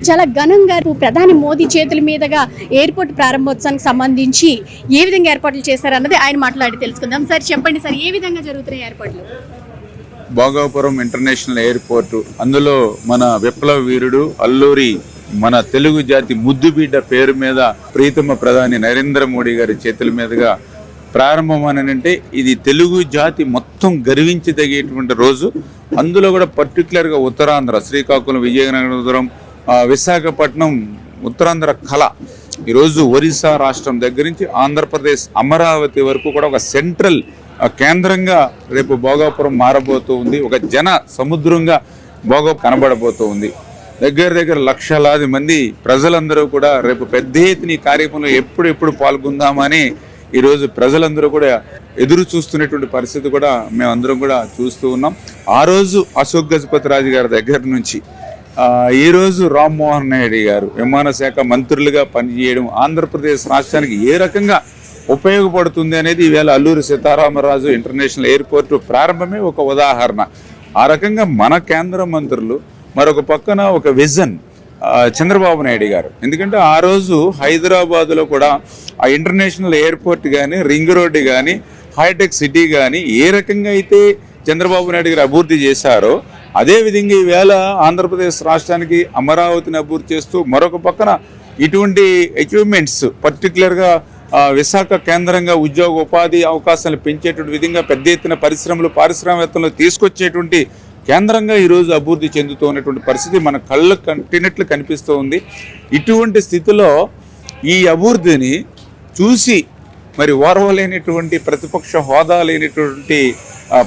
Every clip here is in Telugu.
చాలా ఘనంగా ప్రధాని మోదీ చేతుల మీదుగా ఎయిర్పోర్ట్ ప్రారంభోత్సవానికి సంబంధించి ఏ విధంగా ఏర్పాట్లు చేశారన్నది ఆయన మాట్లాడి తెలుసుకుందాం. సార్ చెప్పండి సార్, ఏ విధంగా జరుగుతున్నాయి ఏర్పాట్లు? భోగాపురం ఇంటర్నేషనల్ ఎయిర్పోర్టు, అందులో మన విప్లవ వీరుడు అల్లూరి మన తెలుగు జాతి ముద్దుబిడ్డ పేరు మీద ప్రీతమ ప్రధాని నరేంద్ర మోడీ గారి చేతుల మీదుగా ప్రారంభం అంటే ఇది తెలుగు జాతి మొత్తం గర్వించదగేటువంటి రోజు. అందులో కూడా పర్టికులర్గా ఉత్తరాంధ్ర, శ్రీకాకుళం, విజయనగరం, విశాఖపట్నం, ఉత్తరాంధ్ర కళ ఈరోజు ఒరిస్సా రాష్ట్రం దగ్గర నుంచి ఆంధ్రప్రదేశ్ అమరావతి వరకు కూడా ఒక సెంట్రల్ కేంద్రంగా రేపు భోగాపురం మారబోతూ ఉంది. ఒక జన సముద్రంగా భోగాపురం కనబడబోతూ ఉంది. దగ్గర లక్షలాది మంది ప్రజలందరూ కూడా రేపు పెద్ద ఎత్తున ఈ కార్యక్రమంలో ఎప్పుడు పాల్గొందామని ఈరోజు ప్రజలందరూ కూడా ఎదురు చూస్తున్నటువంటి పరిస్థితి కూడా మేమందరం కూడా చూస్తూ ఉన్నాం. ఆ రోజు అశోక్ గజపతి రాజు గారి దగ్గర నుంచి ఈరోజు రామ్మోహన్ నాయుడు గారు విమాన శాఖ మంత్రులుగా పనిచేయడం ఆంధ్రప్రదేశ్ రాష్ట్రానికి ఏ రకంగా ఉపయోగపడుతుంది అనేది ఈవేళ అల్లూరి సీతారామరాజు ఇంటర్నేషనల్ ఎయిర్పోర్టు ప్రారంభమే ఒక ఉదాహరణ. ఆ రకంగా మన కేంద్ర మంత్రులు మరొక పక్కన ఒక విజన్ చంద్రబాబు నాయుడు గారు. ఎందుకంటే ఆ రోజు హైదరాబాదులో కూడా ఆ ఇంటర్నేషనల్ ఎయిర్పోర్ట్ కానీ, రింగ్ రోడ్డు కానీ, హైటెక్ సిటీ కానీ ఏ రకంగా అయితే చంద్రబాబు నాయుడు గారు అభివృద్ధి చేశారో అదేవిధంగా ఈవేళ ఆంధ్రప్రదేశ్ రాష్ట్రానికి అమరావతిని అభివృద్ధి చేస్తూ మరొక పక్కన ఇటువంటి అచీవ్మెంట్స్ పర్టికులర్గా విశాఖ కేంద్రంగా ఉద్యోగ ఉపాధి అవకాశాలు పెంచేటువంటి విధంగా పెద్ద ఎత్తున పరిశ్రమలు, పారిశ్రామికవేత్తలు తీసుకొచ్చేటువంటి కేంద్రంగా ఈరోజు అభివృద్ధి చెందుతూ ఉన్నటువంటి పరిస్థితి మన కళ్ళకు కంటినట్లు కనిపిస్తూ ఉంది. ఇటువంటి స్థితిలో ఈ అభివృద్ధిని చూసి మరి ఓర్వలేనటువంటి ప్రతిపక్ష హోదా లేనటువంటి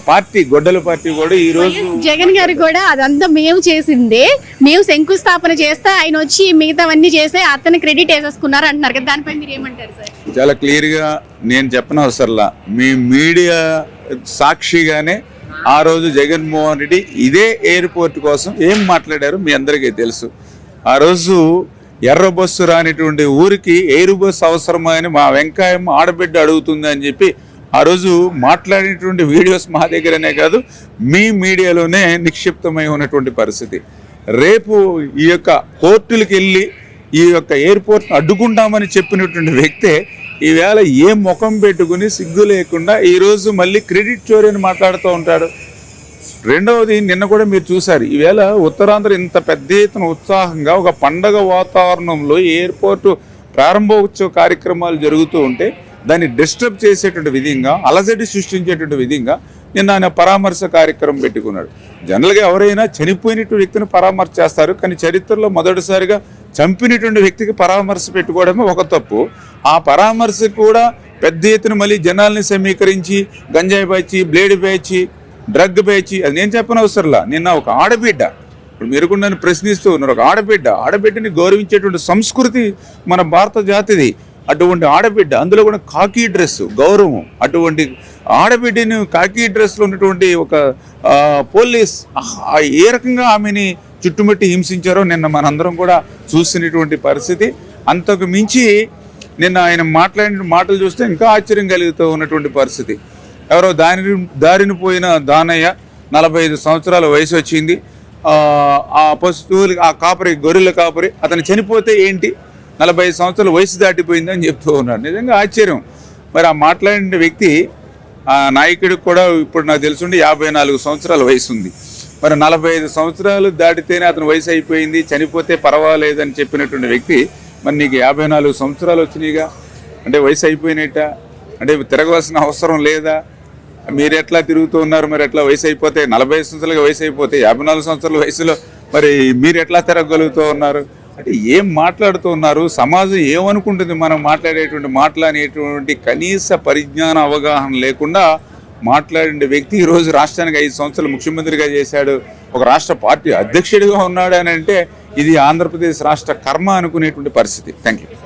పార్టీ గొడ్డల పార్టీ కూడా ఈరోజు జగన్ గారు కూడా అదంతా మేము చేసిందే, మేము శంకుస్థాపన చేస్తే ఆయన వచ్చి మిగతావన్నీ చేస్తే అతను క్రెడిట్ వేసేసుకున్నారు అంటున్నారు కదా, దానిపై మీరు ఏమంటారు సార్? చాలా క్లియర్గా నేను చెప్పనవసరంలా, మీ మీడియా సాక్షిగానే ఆ రోజు జగన్మోహన్ రెడ్డి ఇదే ఎయిర్పోర్ట్ కోసం ఏం మాట్లాడారు మీ అందరికీ తెలుసు. ఆ రోజు ఎర్ర బస్సు రానిటువంటి ఊరికి ఎయిర్ బస్సు అవసరమని మా వెంకయ్యమ్మ ఆడబిడ్డ అడుగుతుంది అని చెప్పి ఆ రోజు మాట్లాడినటువంటి వీడియోస్ మా దగ్గరనే కాదు మీ మీడియాలోనే నిక్షిప్తమై ఉన్నటువంటి పరిస్థితి. రేపు ఈ యొక్క కోర్టులకు వెళ్ళి ఈ యొక్క ఎయిర్పోర్ట్ను అడ్డుకుంటామని చెప్పినటువంటి వ్యక్తే ఈవేళ ఏ ముఖం పెట్టుకుని సిగ్గు లేకుండా ఈరోజు మళ్ళీ క్రెడిట్ చోరీ అని మాట్లాడుతూ ఉంటాడు. రెండవది, నిన్న కూడా మీరు చూశారు, ఈవేళ ఉత్తరాంధ్ర ఇంత పెద్ద ఎత్తున ఉత్సాహంగా ఒక పండగ వాతావరణంలో ఎయిర్పోర్టు ప్రారంభోత్సవ కార్యక్రమాలు జరుగుతూ ఉంటే దాన్ని డిస్టర్బ్ చేసేటువంటి విధంగా, అలజడి సృష్టించేటువంటి విధంగా నిన్న ఆయన పరామర్శ కార్యక్రమం పెట్టుకున్నాడు. జనరల్గా ఎవరైనా చనిపోయినటువంటి వ్యక్తిని పరామర్శ చేస్తారు, కానీ చరిత్రలో మొదటిసారిగా చంపినటువంటి వ్యక్తికి పరామర్శ పెట్టుకోవడమే ఒక తప్పు. ఆ పరామర్శ కూడా పెద్ద ఎత్తున మళ్ళీ జనాల్ని సమీకరించి గంజాయి batch, blade batch, drug batch, అది నేను చెప్పనవసరంలా. నిన్న ఒక ఆడబిడ్డ, ఇప్పుడు మీరు కూడా నన్ను ప్రశ్నిస్తూ ఉన్నారు, ఒక ఆడబిడ్డని గౌరవించేటువంటి సంస్కృతి మన భారత జాతిది. అటువంటి ఆడబిడ్డ, అందులో కూడా కాకీ డ్రెస్ గౌరవం, అటువంటి ఆడబిడ్డని కాకీ డ్రెస్లో ఉన్నటువంటి ఒక పోలీస్ ఏ రకంగా ఆమెని చుట్టుముట్టి హింసించారో నిన్న మనందరం కూడా చూసినటువంటి పరిస్థితి. అంతకు మించి నిన్న ఆయన మాట్లాడిన మాటలు చూస్తే ఇంకా ఆశ్చర్యం కలుగుతూ ఉన్నటువంటి పరిస్థితి. ఎవరో దారిని పోయిన దానయ్య, 45 సంవత్సరాల వయసు వచ్చింది, ఆ పశువులు, ఆ కాపరి, గొర్రెల కాపరి, అతను చనిపోతే ఏంటి, 45 సంవత్సరాల వయసు దాటిపోయిందని చెప్తూ ఉన్నాడు. నిజంగా ఆశ్చర్యం. మరి ఆ మాట్లాడిన వ్యక్తి, ఆ నాయకుడికి కూడా ఇప్పుడు నాకు తెలుసుండి 54 సంవత్సరాల వయసు ఉంది. మరి 45 సంవత్సరాలు దాటితేనే అతను వయసు అయిపోయింది, చనిపోతే పర్వాలేదని చెప్పినటువంటి వ్యక్తి, మరి నీకు 54 సంవత్సరాలు వచ్చినాయిగా, అంటే వయసు అయిపోయినట్ట, అంటే తిరగవలసిన అవసరం లేదా, మీరు ఎట్లా తిరుగుతూ ఉన్నారు, మరి ఎట్లా వయసు అయిపోతే 45 సంవత్సరాలుగా వయసు అయిపోతే 54 సంవత్సరాల వయసులో మరి మీరు ఎట్లా తిరగలుగుతూ ఉన్నారు అంటే ఏం మాట్లాడుతూ ఉన్నారు? సమాజం ఏమనుకుంటుంది మనం మాట్లాడేటువంటి మాటలు అనేటువంటి కనీస పరిజ్ఞాన అవగాహన లేకుండా మాట్లాడే వ్యక్తి ఈరోజు రాష్ట్రానికి 5 సంవత్సరాలు ముఖ్యమంత్రిగా చేశాడు, ఒక రాష్ట్ర పార్టీ అధ్యక్షుడిగా ఉన్నాడు అని అంటే ఇది ఆంధ్రప్రదేశ్ రాష్ట్ర కర్మ అనుకునేటువంటి పరిస్థితి. Thank you.